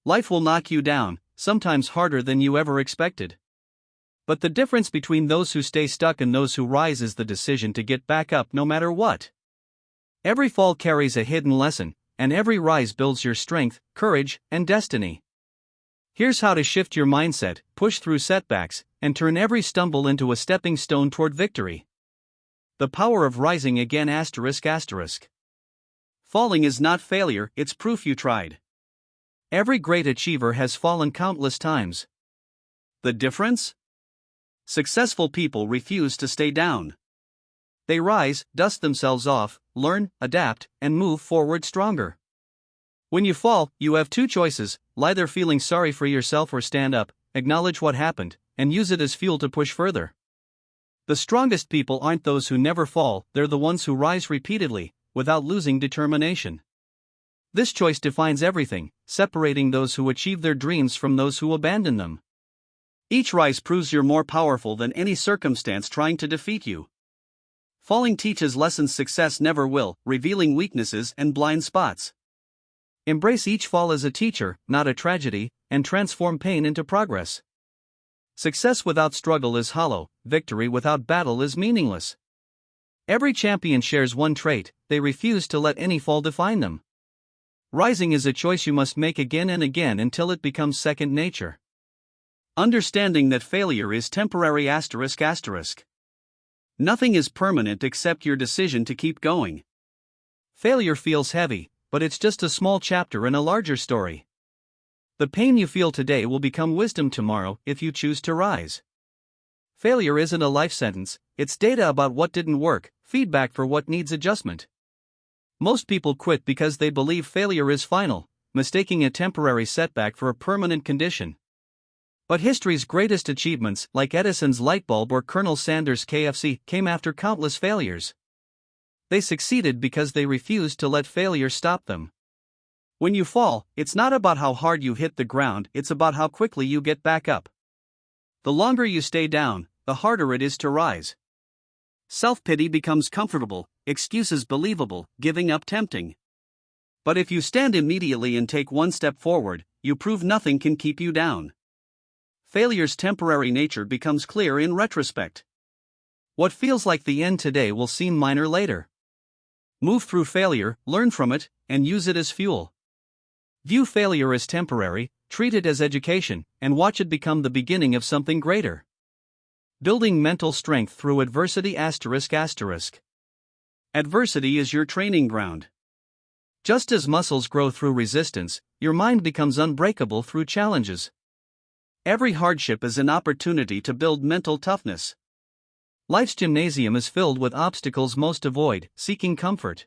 Life will knock you down, sometimes harder than you ever expected. But the difference between those who stay stuck and those who rise is the decision to get back up no matter what. Every fall carries a hidden lesson, and every rise builds your strength, courage, and destiny. Here's how to shift your mindset, push through setbacks, and turn every stumble into a stepping stone toward victory. The power of rising again ****. Falling is not failure, it's proof you tried. Every great achiever has fallen countless times. The difference? Successful people refuse to stay down. They rise, dust themselves off, learn, adapt, and move forward stronger. When you fall, you have two choices: lie there feeling sorry for yourself or stand up, acknowledge what happened, and use it as fuel to push further. The strongest people aren't those who never fall, they're the ones who rise repeatedly, without losing determination. This choice defines everything, separating those who achieve their dreams from those who abandon them. Each rise proves you're more powerful than any circumstance trying to defeat you. Falling teaches lessons success never will, revealing weaknesses and blind spots. Embrace each fall as a teacher, not a tragedy, and transform pain into progress. Success without struggle is hollow, victory without battle is meaningless. Every champion shares one trait: they refuse to let any fall define them. Rising is a choice you must make again and again until it becomes second nature. Understanding that failure is temporary ****. Nothing is permanent except your decision to keep going. Failure feels heavy, but it's just a small chapter in a larger story. The pain you feel today will become wisdom tomorrow if you choose to rise. Failure isn't a life sentence, it's data about what didn't work, feedback for what needs adjustment. Most people quit because they believe failure is final, mistaking a temporary setback for a permanent condition. But history's greatest achievements, like Edison's light bulb or Colonel Sanders' KFC, came after countless failures. They succeeded because they refused to let failure stop them. When you fall, it's not about how hard you hit the ground, it's about how quickly you get back up. The longer you stay down, the harder it is to rise. Self-pity becomes comfortable, excuses believable, giving up tempting. But if you stand immediately and take one step forward, you prove nothing can keep you down. Failure's temporary nature becomes clear in retrospect. What feels like the end today will seem minor later. Move through failure, learn from it, and use it as fuel. View failure as temporary, treat it as education, and watch it become the beginning of something greater. Building mental strength through adversity ****. Adversity is your training ground. Just as muscles grow through resistance, your mind becomes unbreakable through challenges. Every hardship is an opportunity to build mental toughness. Life's gymnasium is filled with obstacles most avoid, seeking comfort.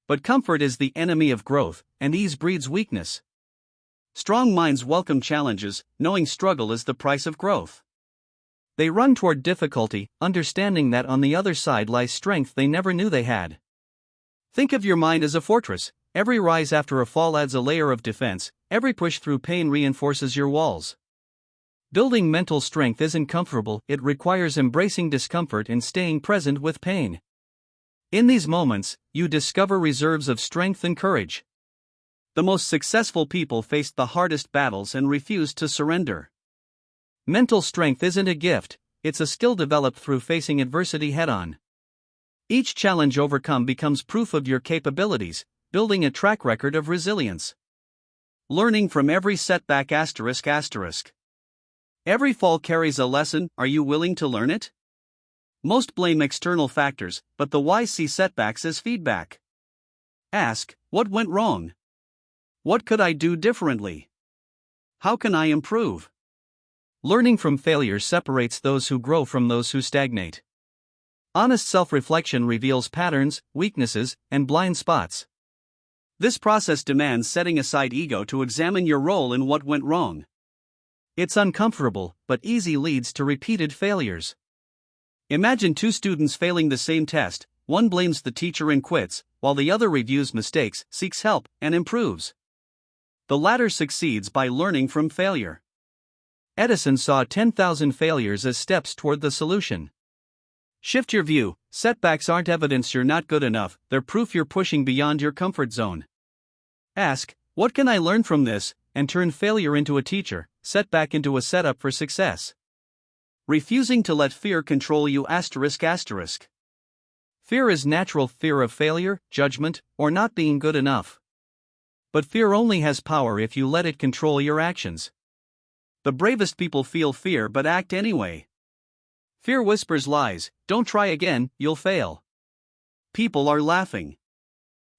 But comfort is the enemy of growth, and ease breeds weakness. Strong minds welcome challenges, knowing struggle is the price of growth. They run toward difficulty, understanding that on the other side lies strength they never knew they had. Think of your mind as a fortress. Every rise after a fall adds a layer of defense, every push through pain reinforces your walls. Building mental strength isn't comfortable, it requires embracing discomfort and staying present with pain. In these moments, you discover reserves of strength and courage. The most successful people faced the hardest battles and refused to surrender. Mental strength isn't a gift, it's a skill developed through facing adversity head-on. Each challenge overcome becomes proof of your capabilities, building a track record of resilience. Learning from every setback ***. Every fall carries a lesson, are you willing to learn it? Most blame external factors, but the wise see setbacks as feedback. Ask, what went wrong? What could I do differently? How can I improve? Learning from failure separates those who grow from those who stagnate. Honest self-reflection reveals patterns, weaknesses, and blind spots. This process demands setting aside ego to examine your role in what went wrong. It's uncomfortable, but easy leads to repeated failures. Imagine two students failing the same test, one blames the teacher and quits, while the other reviews mistakes, seeks help, and improves. The latter succeeds by learning from failure. Edison saw 10,000 failures as steps toward the solution. Shift your view, setbacks aren't evidence you're not good enough, they're proof you're pushing beyond your comfort zone. Ask, what can I learn from this, and turn failure into a teacher, setback into a setup for success. Refusing to let fear control you. Fear is natural, fear of failure, judgment, or not being good enough. But fear only has power if you let it control your actions. The bravest people feel fear but act anyway. Fear whispers lies, don't try again, you'll fail. People are laughing.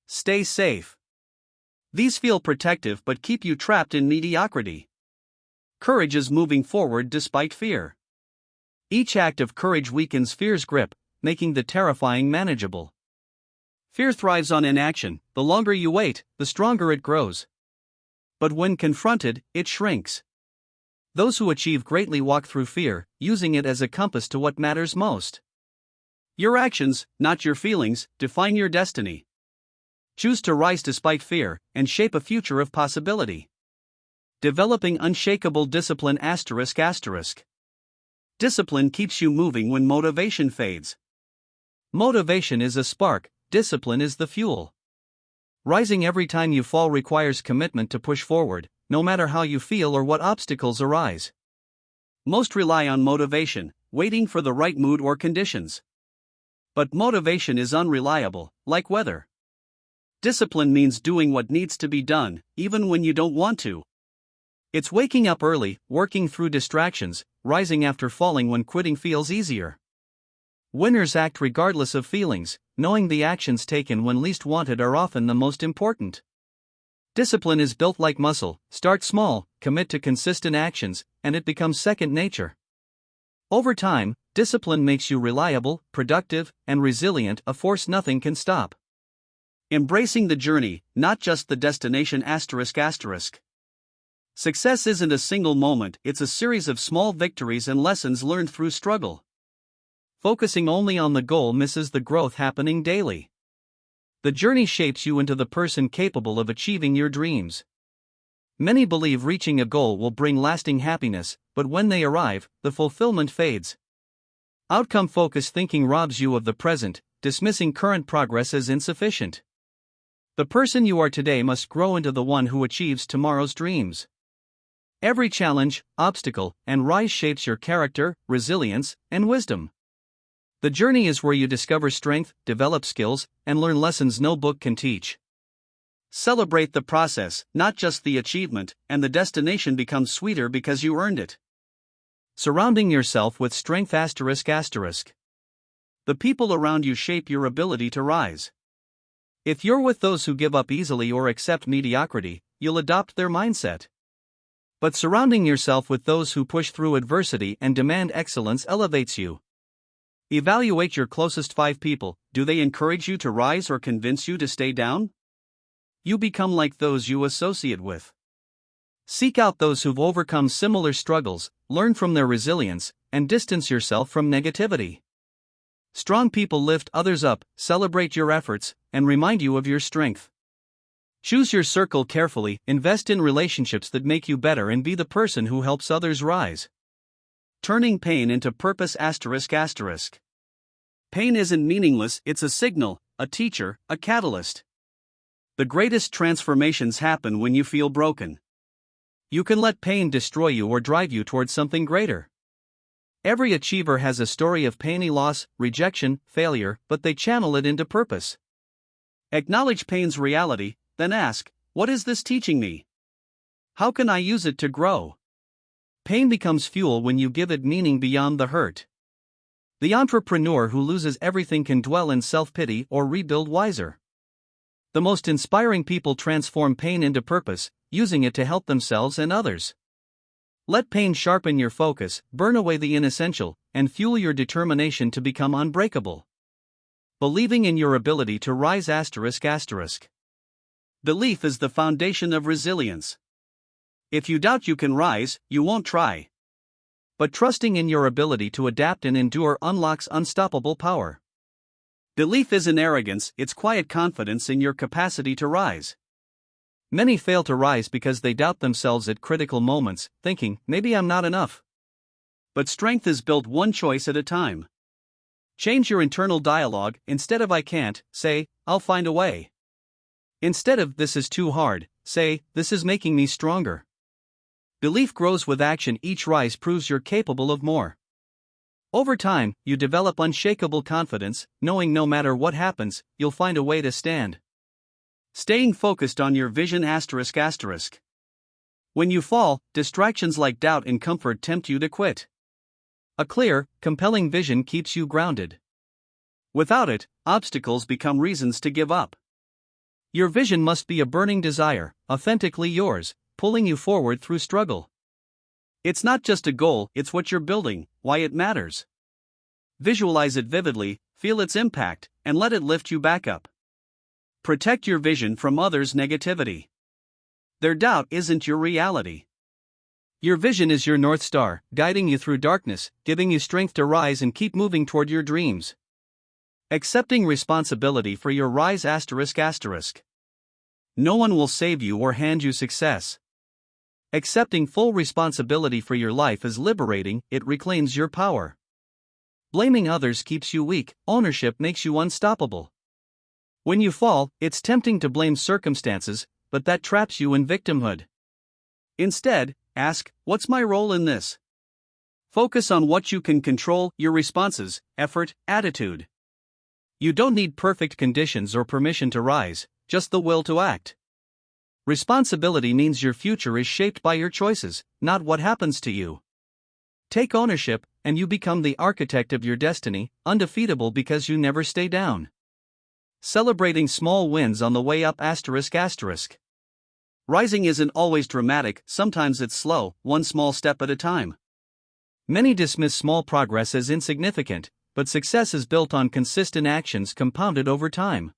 Stay safe. These feel protective but keep you trapped in mediocrity. Courage is moving forward despite fear. Each act of courage weakens fear's grip, making the terrifying manageable. Fear thrives on inaction. The longer you wait, the stronger it grows. But when confronted, it shrinks. Those who achieve greatly walk through fear, using it as a compass to what matters most. Your actions, not your feelings, define your destiny. Choose to rise despite fear, and shape a future of possibility. Developing unshakable discipline. Discipline keeps you moving when motivation fades. Motivation is a spark, discipline is the fuel. Rising every time you fall requires commitment to push forward, no matter how you feel or what obstacles arise. Most rely on motivation, waiting for the right mood or conditions. But motivation is unreliable, like weather. Discipline means doing what needs to be done, even when you don't want to. It's waking up early, working through distractions, rising after falling when quitting feels easier. Winners act regardless of feelings, knowing the actions taken when least wanted are often the most important. Discipline is built like muscle. Start small, commit to consistent actions, and it becomes second nature. Over time, discipline makes you reliable, productive, and resilient, a force nothing can stop. Embracing the journey, not just the destination. Success isn't a single moment, it's a series of small victories and lessons learned through struggle. Focusing only on the goal misses the growth happening daily. The journey shapes you into the person capable of achieving your dreams. Many believe reaching a goal will bring lasting happiness, but when they arrive, the fulfillment fades. Outcome-focused thinking robs you of the present, dismissing current progress as insufficient. The person you are today must grow into the one who achieves tomorrow's dreams. Every challenge, obstacle, and rise shapes your character, resilience, and wisdom. The journey is where you discover strength, develop skills, and learn lessons no book can teach. Celebrate the process, not just the achievement, and the destination becomes sweeter because you earned it. Surrounding yourself with strength. The people around you shape your ability to rise. If you're with those who give up easily or accept mediocrity, you'll adopt their mindset. But surrounding yourself with those who push through adversity and demand excellence elevates you. Evaluate your closest 5 people. Do they encourage you to rise or convince you to stay down? You become like those you associate with. Seek out those who've overcome similar struggles, learn from their resilience, and distance yourself from negativity. Strong people lift others up, celebrate your efforts, and remind you of your strength. Choose your circle carefully, invest in relationships that make you better, and be the person who helps others rise. Turning pain into purpose. Pain isn't meaningless, it's a signal, a teacher, a catalyst. The greatest transformations happen when you feel broken. You can let pain destroy you or drive you towards something greater. Every achiever has a story of pain, loss, rejection, failure, but they channel it into purpose. Acknowledge pain's reality, then ask, what is this teaching me? How can I use it to grow? Pain becomes fuel when you give it meaning beyond the hurt. The entrepreneur who loses everything can dwell in self-pity or rebuild wiser. The most inspiring people transform pain into purpose, using it to help themselves and others. Let pain sharpen your focus, burn away the inessential, and fuel your determination to become unbreakable. Believing in your ability to rise. Belief is the foundation of resilience. If you doubt you can rise, you won't try. But trusting in your ability to adapt and endure unlocks unstoppable power. Belief isn't arrogance, it's quiet confidence in your capacity to rise. Many fail to rise because they doubt themselves at critical moments, thinking, maybe I'm not enough. But strength is built one choice at a time. Change your internal dialogue. Instead of I can't, say, I'll find a way. Instead of this is too hard, say, "This is making me stronger." Belief grows with action. Each rise proves you're capable of more. Over time, you develop unshakable confidence, knowing no matter what happens, you'll find a way to stand. Staying focused on your vision ***. When you fall, distractions like doubt and comfort tempt you to quit. A clear, compelling vision keeps you grounded. Without it, obstacles become reasons to give up. Your vision must be a burning desire, authentically yours, pulling you forward through struggle. It's not just a goal, it's what you're building, why it matters. Visualize it vividly, feel its impact, and let it lift you back up. Protect your vision from others' negativity. Their doubt isn't your reality. Your vision is your North Star, guiding you through darkness, giving you strength to rise and keep moving toward your dreams. Accepting responsibility for your rise ***. No one will save you or hand you success. Accepting full responsibility for your life is liberating, it reclaims your power. Blaming others keeps you weak, ownership makes you unstoppable. When you fall, it's tempting to blame circumstances, but that traps you in victimhood. Instead, ask, "What's my role in this?" Focus on what you can control, your responses, effort, attitude. You don't need perfect conditions or permission to rise, just the will to act. Responsibility means your future is shaped by your choices, not what happens to you. Take ownership, and you become the architect of your destiny, undefeatable because you never stay down. Celebrating small wins on the way up ***. Rising isn't always dramatic, sometimes it's slow, one small step at a time. Many dismiss small progress as insignificant, but success is built on consistent actions compounded over time.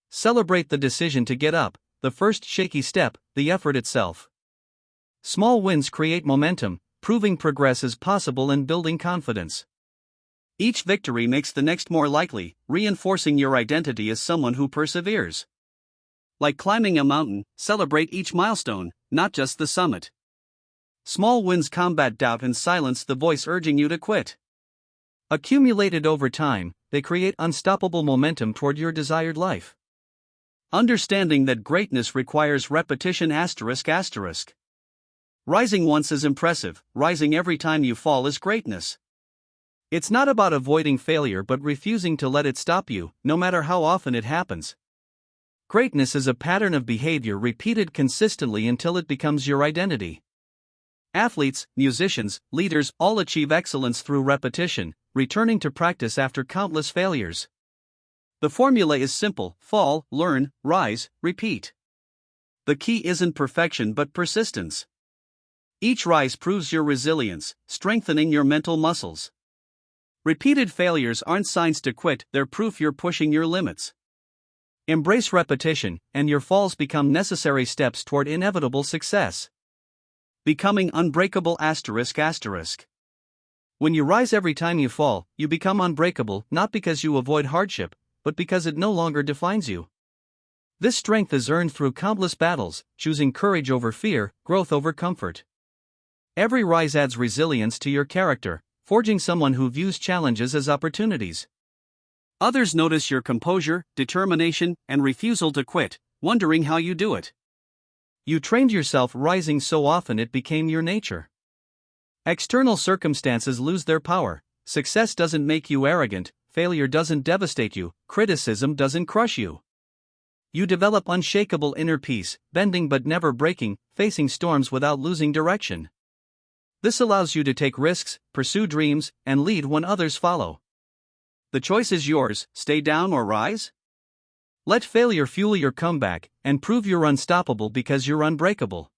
Celebrate the decision to get up, the first shaky step, the effort itself. Small wins create momentum, proving progress is possible and building confidence. Each victory makes the next more likely, reinforcing your identity as someone who perseveres. Like climbing a mountain, celebrate each milestone, not just the summit. Small wins combat doubt and silence the voice urging you to quit. Accumulated over time, they create unstoppable momentum toward your desired life. Understanding that greatness requires repetition ***. Rising once is impressive, rising every time you fall is greatness. It's not about avoiding failure but refusing to let it stop you, no matter how often it happens. Greatness is a pattern of behavior repeated consistently until it becomes your identity. Athletes, musicians, leaders all achieve excellence through repetition, returning to practice after countless failures. The formula is simple: fall, learn, rise, repeat. The key isn't perfection but persistence. Each rise proves your resilience, strengthening your mental muscles. Repeated failures aren't signs to quit, they're proof you're pushing your limits. Embrace repetition, and your falls become necessary steps toward inevitable success. Becoming unbreakable ***. When you rise every time you fall, you become unbreakable, not because you avoid hardship, but because it no longer defines you. This strength is earned through countless battles, choosing courage over fear, growth over comfort. Every rise adds resilience to your character, forging someone who views challenges as opportunities. Others notice your composure, determination, and refusal to quit, wondering how you do it. You trained yourself rising so often it became your nature. External circumstances lose their power. Success doesn't make you arrogant, failure doesn't devastate you, criticism doesn't crush you. You develop unshakable inner peace, bending but never breaking, facing storms without losing direction. This allows you to take risks, pursue dreams, and lead when others follow. The choice is yours: stay down or rise? Let failure fuel your comeback, and prove you're unstoppable because you're unbreakable.